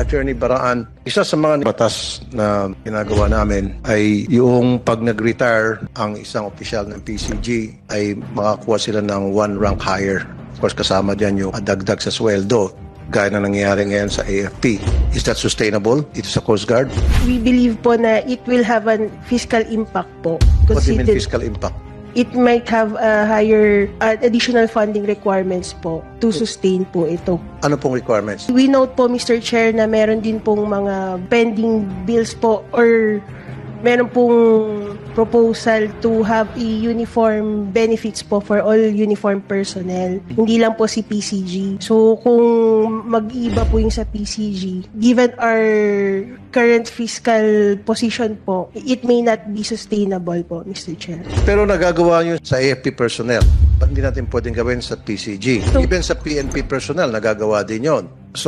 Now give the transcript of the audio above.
Attorney Baraan, isa sa mga batas na ginagawa namin ay yung pag nag-retire ang isang opisyal ng PCG ay makakuha sila ng one rank higher. Of course, kasama dyan yung dagdag sa sweldo, gaya na nangyayari ngayon sa AFP. Is that sustainable dito sa Coast Guard? We believe po na it will have a fiscal impact po. What do you mean Consider- fiscal impact? It might have a higher additional funding requirements po to sustain po ito. Ano pong requirements? We note po, Mr. Chair, na meron din pong mga pending bills po or meron pong proposal to have a uniform benefits po for all uniform personnel. Hindi lang po si PCG. So, kung mag-iba po yung sa PCG, given our current fiscal position po, it may not be sustainable po, Mr. Chair. Pero nagagawa nyo sa AFP personnel. Ba't hindi natin pwedeng gawin sa PCG? Even sa PNP personnel, nagagawa din yon. So,